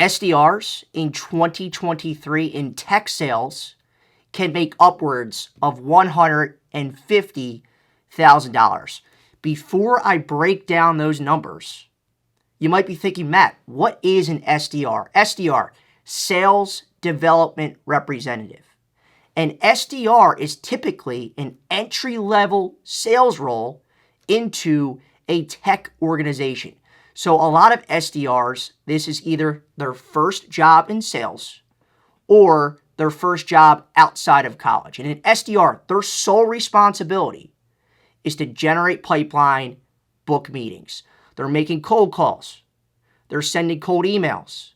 SDRs in 2023 in tech sales can make upwards of $150,000. Before I break down those numbers, you might be thinking, Matt, what is an SDR? SDR, Sales Development Representative. An SDR is typically an entry-level sales role into a tech organization. So a lot of SDRs, this is either their first job in sales or their first job outside of college. And an SDR, their sole responsibility is to generate pipeline, book meetings. They're making cold calls. They're sending cold emails.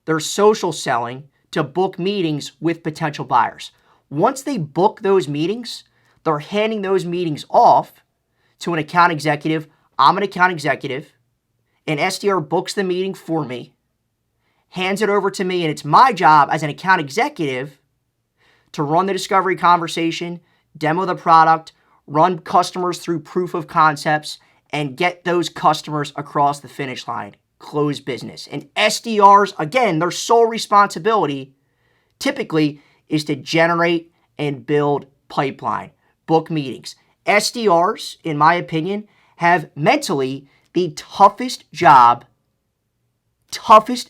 They're social selling to book meetings with potential buyers. Once they book those meetings, they're handing those meetings off to an account executive. I'm an account executive. An SDR books the meeting for me, hands it over to me, and it's my job as an account executive to run the discovery conversation, demo the product, run customers through proof of concepts, and get those customers across the finish line, close business. And SDRs, again, their sole responsibility typically is to generate and build pipeline, book meetings. SDRs, in my opinion, have mentally the toughest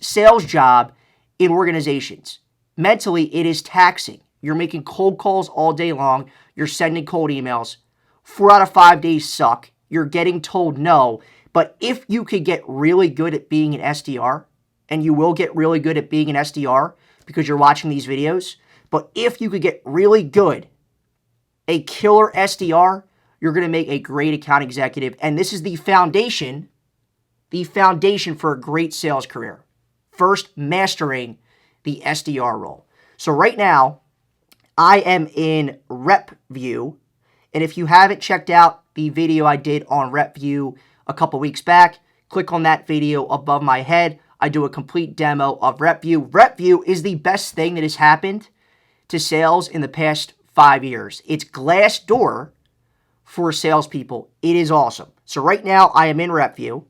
sales job in organizations. Mentally, it is taxing. You're making cold calls all day long. You're sending cold emails. 4 out of 5 days suck. You're getting told no. But if you could get really good at being an SDR, and you will get really good at being an SDR because you're watching these videos, but if you could get really good, a killer SDR, you're going to make a great account executive. And this is the foundation for a great sales career. First, mastering the SDR role. So right now, I am in RepView. And if you haven't checked out the video I did on RepView a couple weeks back, click on that video above my head. I do a complete demo of RepView. RepView is the best thing that has happened to sales in the past 5 years. It's Glassdoor for salespeople. It is awesome. So right now I am in RepView,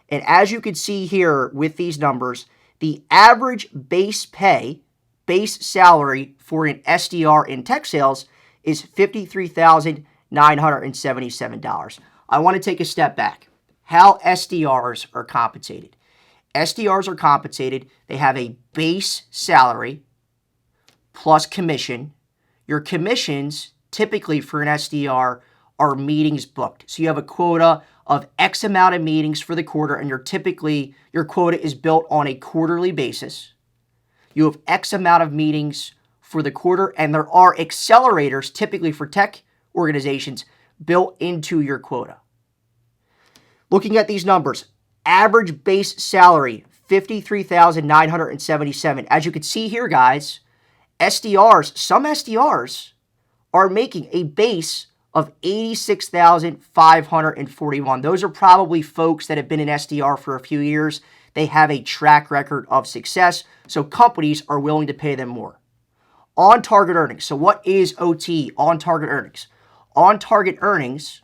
and as you can see here with these numbers, the average base salary for an SDR in tech sales is $53,977. I want to take a step back. How SDRs are compensated. SDRs are compensated. They have a base salary plus commission. Your commissions, typically for an SDR, are meetings booked. So you have a quota of X amount of meetings for the quarter, and your quota is built on a quarterly basis. You have X amount of meetings for the quarter, and there are accelerators, typically for tech organizations, built into your quota. Looking at these numbers, average base salary, $53,977. As you can see here, guys, some SDRs are making a base of $86,541. Those are probably folks that have been an SDR for a few years. They have a track record of success, so companies are willing to pay them more. On-target earnings. So what is OT, on-target earnings? On-target earnings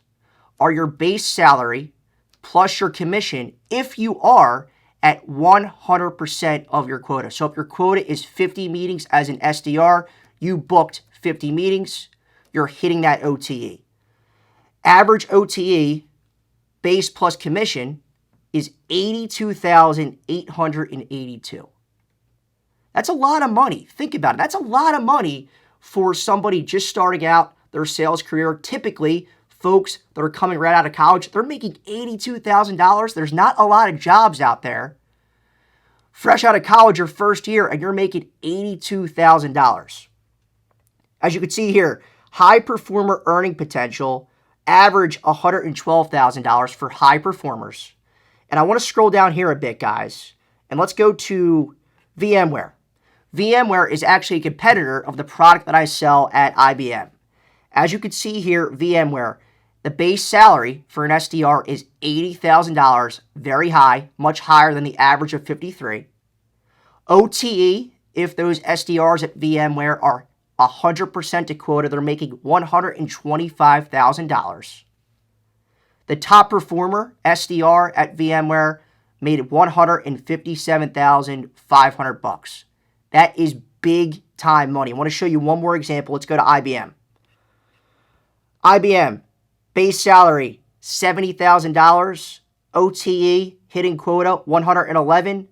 are your base salary plus your commission if you are at 100% of your quota. So if your quota is 50 meetings as an SDR, you booked 50 meetings, you're hitting that OTE. Average OTE, base plus commission, is $82,882. That's a lot of money. Think about it. That's a lot of money for somebody just starting out their sales career. Typically, folks that are coming right out of college, they're making $82,000. There's not a lot of jobs out there. Fresh out of college your first year, and you're making $82,000. As you can see here, high performer earning potential, average $112,000 for high performers. And I want to scroll down here a bit, guys, and let's go to VMware. VMware is actually a competitor of the product that I sell at IBM. As you can see here, VMware, the base salary for an SDR is $80,000, very high, much higher than the average of 53. OTE, if those SDRs at VMware are 100% to quota, they're making $125,000. The top performer, SDR at VMware, made $157,500. That is big time money. I want to show you one more example. Let's go to IBM. IBM, base salary, $70,000. OTE, hitting quota, 111.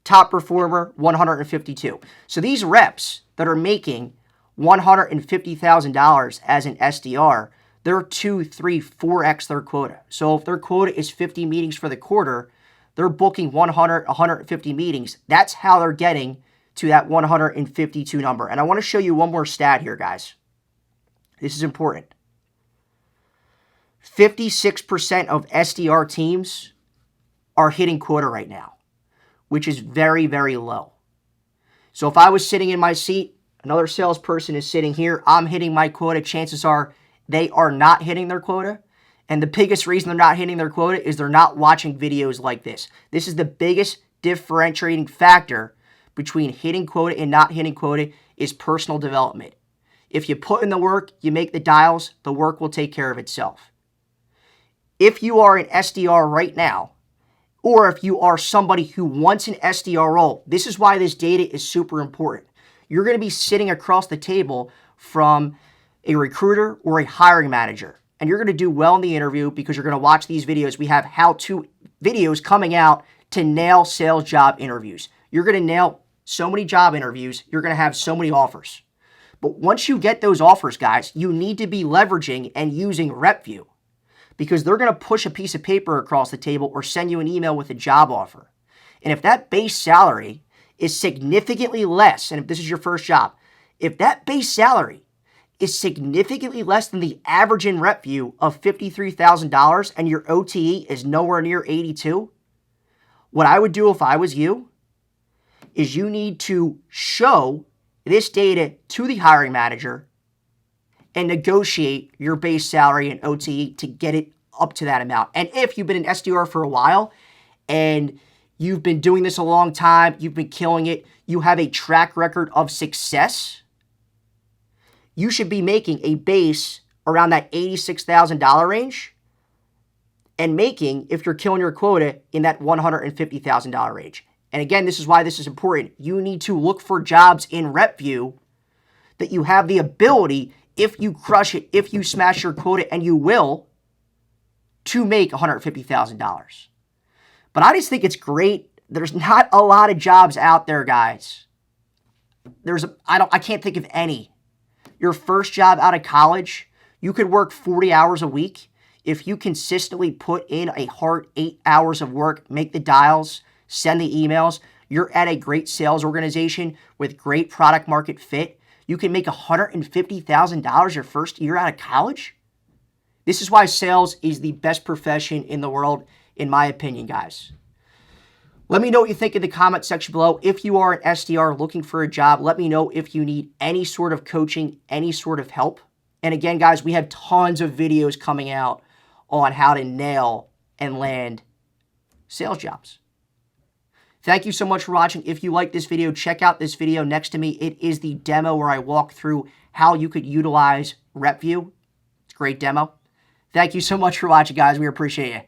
Top performer, 152. So these reps that are making $150,000 as an SDR, they're 2, 3, 4x their quota. So if their quota is 50 meetings for the quarter, they're booking 100, 150 meetings. That's how they're getting to that 152 number. And I want to show you one more stat here, guys. This is important. 56% of SDR teams are hitting quota right now, which is very, very low. So if I was sitting in my seat, another salesperson is sitting here, I'm hitting my quota, chances are they are not hitting their quota. And the biggest reason they're not hitting their quota is they're not watching videos like this. This is the biggest differentiating factor between hitting quota and not hitting quota is personal development. If you put in the work, you make the dials, the work will take care of itself. If you are an SDR right now, or if you are somebody who wants an SDR role, this is why this data is super important. You're going to be sitting across the table from a recruiter or a hiring manager, and you're going to do well in the interview because you're going to watch these videos. We have how-to videos coming out to nail sales job interviews. You're going to nail so many job interviews. You're going to have so many offers. But once you get those offers, guys, you need to be leveraging and using RepView, because they're going to push a piece of paper across the table or send you an email with a job offer. And if that base salary is significantly less, and if this is your first job, if that base salary is significantly less than the average in RepView of $53,000 and your OTE is nowhere near 82, what I would do if I was you is you need to show this data to the hiring manager and negotiate your base salary and OTE to get it up to that amount. And if you've been an SDR for a while and you've been doing this a long time, you've been killing it, you have a track record of success, you should be making a base around that $86,000 range and making, if you're killing your quota, in that $150,000 range. And again, this is why this is important. You need to look for jobs in RepView that you have the ability, if you crush it, if you smash your quota, and you will, to make $150,000. But I just think it's great. There's not a lot of jobs out there, guys. I can't think of any. Your first job out of college, you could work 40 hours a week. If you consistently put in a hard 8 hours of work, make the dials, send the emails, you're at a great sales organization with great product market fit. You can make $150,000 your first year out of college. This is why sales is the best profession in the world, in my opinion, guys. Let me know what you think in the comment section below. If you are an SDR looking for a job, let me know if you need any sort of coaching, any sort of help. And again, guys, we have tons of videos coming out on how to nail and land sales jobs. Thank you so much for watching. If you like this video, check out this video next to me. It is the demo where I walk through how you could utilize RepView. It's a great demo. Thank you so much for watching, guys. We appreciate you.